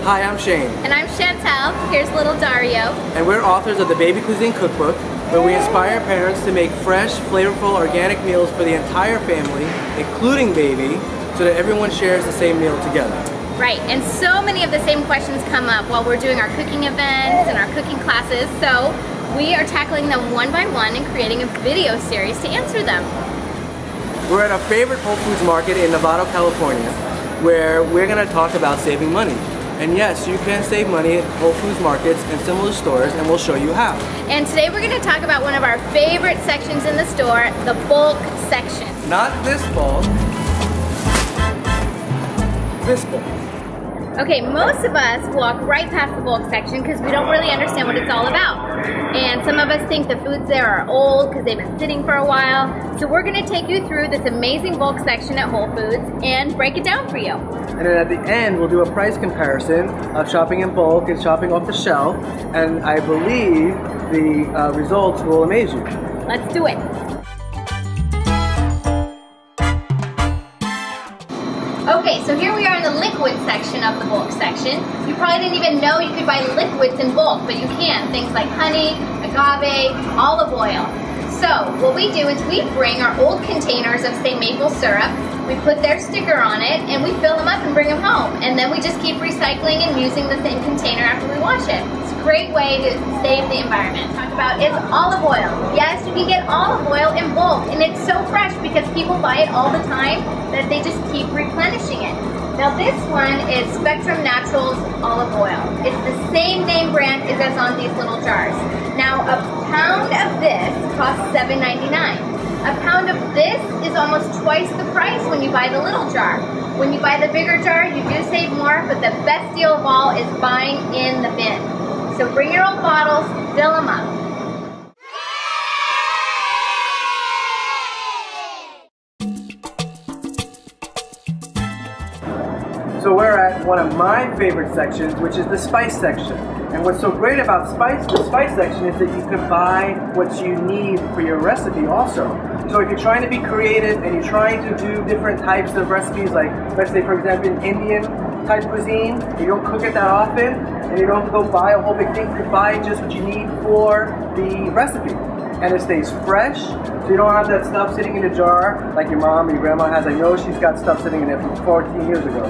Hi, I'm Shane. And I'm Chantal. Here's little Dario. And we're authors of the Baby Cuisine Cookbook, where we inspire parents to make fresh, flavorful, organic meals for the entire family, including baby, so that everyone shares the same meal together. Right, and so many of the same questions come up while we're doing our cooking events and our cooking classes, so we are tackling them one by one and creating a video series to answer them. We're at our favorite Whole Foods market in Novato, California, where we're going to talk about saving money. And yes, you can save money at Whole Foods markets and similar stores, and we'll show you how. And today we're going to talk about one of our favorite sections in the store, the bulk section. Not this bulk, this bulk. Okay, most of us walk right past the bulk section because we don't really understand what it's all about. And some of us think the foods there are old because they've been sitting for a while. So we're going to take you through this amazing bulk section at Whole Foods and break it down for you. And then at the end, we'll do a price comparison of shopping in bulk and shopping off the shelf. And I believe the results will amaze you. Let's do it. Okay, so here we are in the liquid section of the bulk section. You probably didn't even know you could buy liquids in bulk, but you can. Things like honey, agave, olive oil. So what we do is we bring our old containers of, say, maple syrup, we put their sticker on it, and we fill them up and bring them home. And then we just keep recycling and using the same container after we wash it. It's a great way to save the environment. Talk about is olive oil. Yes, you can get olive oil in bulk, and it's so fresh because people buy it all the time that they just keep replenishing it. Now this one is Spectrum Naturals olive oil. It's the same name brand as on these little jars. Now a pound of this costs $7.99. A pound of this is almost twice the price when you buy the little jar. When you buy the bigger jar, you do save more, but the best deal of all is buying in the bin. So bring your own bottles, fill them up. So we're at one of my favorite sections, which is the spice section. And what's so great about the spice section is that you can buy what you need for your recipe also. So if you're trying to be creative and you're trying to do different types of recipes, like let's say for example in Indian type cuisine, you don't cook it that often and you don't go buy a whole big thing, you can buy just what you need for the recipe. And it stays fresh, so you don't have that stuff sitting in a jar like your mom or your grandma has. I know she's got stuff sitting in there from 14 years ago.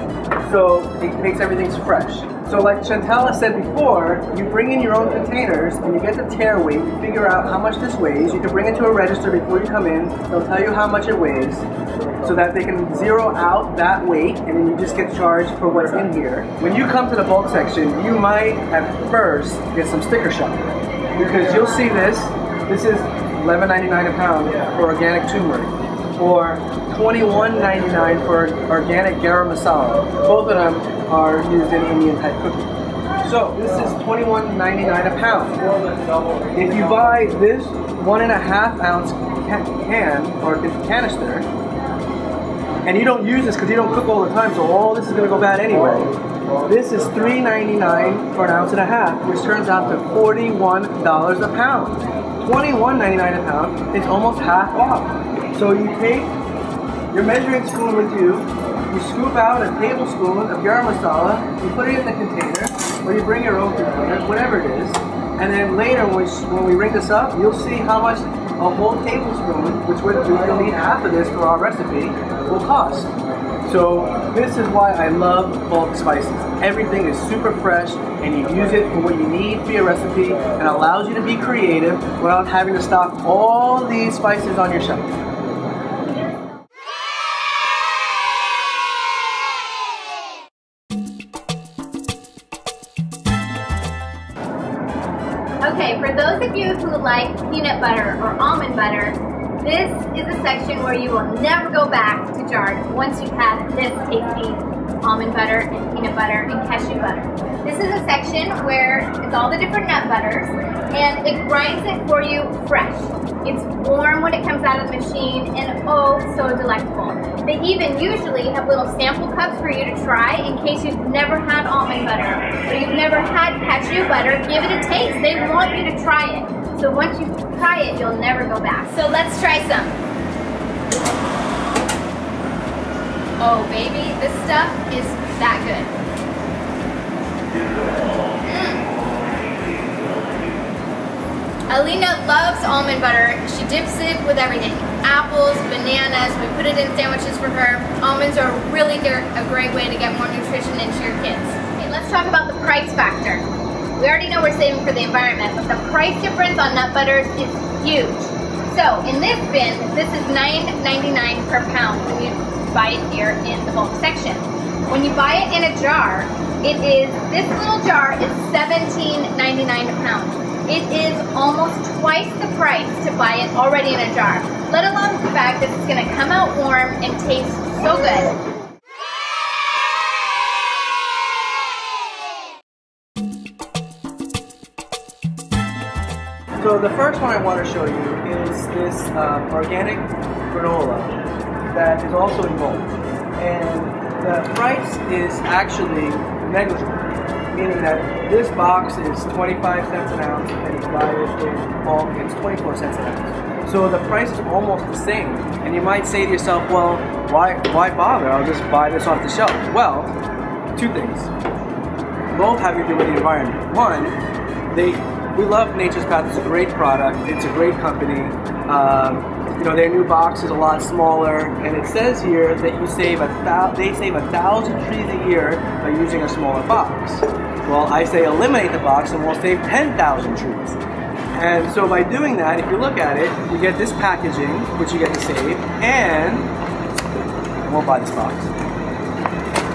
So it makes everything fresh. So like Chantal has said before, you bring in your own containers and you get the tare weight, you figure out how much this weighs. You can bring it to a register before you come in. They'll tell you how much it weighs so that they can zero out that weight and then you just get charged for what's in here. When you come to the bulk section, you might at first get some sticker shock because you'll see this. This is $11.99 a pound for organic turmeric, or $21.99 for organic garam masala. Both of them are used in Indian type cooking. So this is $21.99 a pound. If you buy this 1.5 ounce can or canister, and you don't use this because you don't cook all the time, so all this is going to go bad anyway. This is $3.99 for 1.5 ounces, which turns out to $41 a pound. $21.99 a pound is almost half off. So you take your measuring spoon with you, you scoop out a tablespoon of garam masala, you put it in the container, or you bring your own container, whatever it is, and then later when we ring this up, you'll see how much a whole tablespoon, which we'll need half of this for our recipe, will cost. So this is why I love bulk spices. Everything is super fresh and you use it for what you need for your recipe and allows you to be creative without having to stock all these spices on your shelf. Okay, for those of you who like peanut butter or almond butter, this is a section where you will never go back to jars once you've had this tasty almond butter and peanut butter and cashew butter. This is a section where it's all the different nut butters and it grinds it for you fresh. It's warm when it comes out of the machine and oh so delectable. They even usually have little sample cups for you to try in case you've never had almond butter or you've never had cashew butter. Give it a taste. They want you to try it. So once you try it, you'll never go back. So let's try some. Oh baby, this stuff is that good. Alina loves almond butter. She dips it with everything. Apples, bananas, we put it in sandwiches for her. Almonds are really a great way to get more nutrition into your kids. Okay, let's talk about the price factor. We already know we're saving for the environment, but the price difference on nut butters is huge. So in this bin, this is $9.99 per pound when you buy it here in the bulk section. When you buy it in a jar, this little jar is $17.99 a pound. It is almost twice the price to buy it already in a jar, let alone the fact that it's going to come out warm and taste so good. So the first one I want to show you is this organic granola that is also in bulk. And the price is actually negligible, meaning that this box is 25 cents an ounce and you buy it in bulk, it's 24 cents an ounce. So the price is almost the same. And you might say to yourself, well, why bother? I'll just buy this off the shelf. Well, two things. Both have to do with the environment. One, we love Nature's Path. It's a great product. It's a great company. You know, their new box is a lot smaller, and it says here that they save 1,000 trees a year by using a smaller box. Well, I say eliminate the box and we'll save 10,000 trees. And so by doing that, if you look at it, you get this packaging, which you get to save, and I won't buy this box.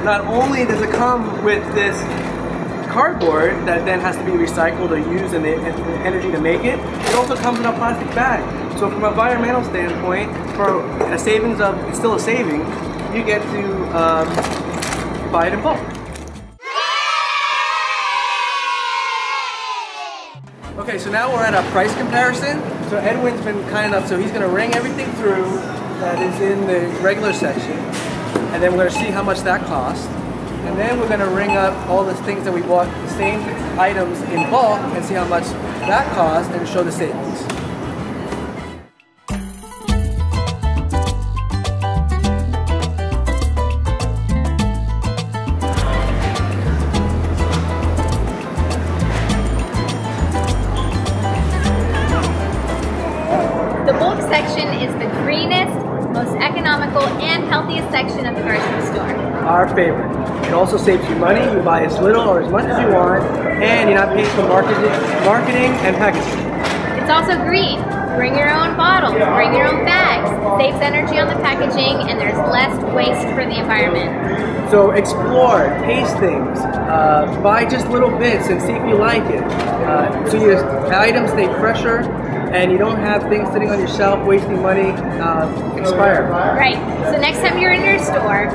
Not only does it come with this cardboard that then has to be recycled or used and the energy to make it, it also comes in a plastic bag. So from an environmental standpoint, for a savings of, it's still a saving, you get to buy it in bulk. Okay, so now we're at a price comparison. So Edwin's been kind enough, so he's going to ring everything through that is in the regular section, and then we're going to see how much that costs. And then we're going to ring up all the things that we bought, the same items in bulk, and see how much that cost and show the savings. The bulk section is the greenest, most economical, and healthiest section of the grocery store. Our favorite. It also saves you money. You buy as little or as much as you want, and you're not paying for marketing and packaging. It's also green. Bring your own bottles, bring your own bags. Saves energy on the packaging, and there's less waste for the environment. So explore, taste things, buy just little bits and see if you like it. So your items stay fresher, and you don't have things sitting on your shelf wasting money, expire. Right. So next time you're in your store,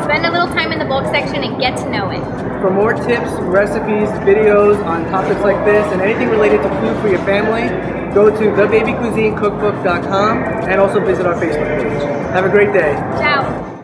spend a little time in the bulk section and get to know it. For more tips, recipes, videos on topics like this and anything related to food for your family, go to thebabycuisinecookbook.com and also visit our Facebook page. Have a great day. Ciao.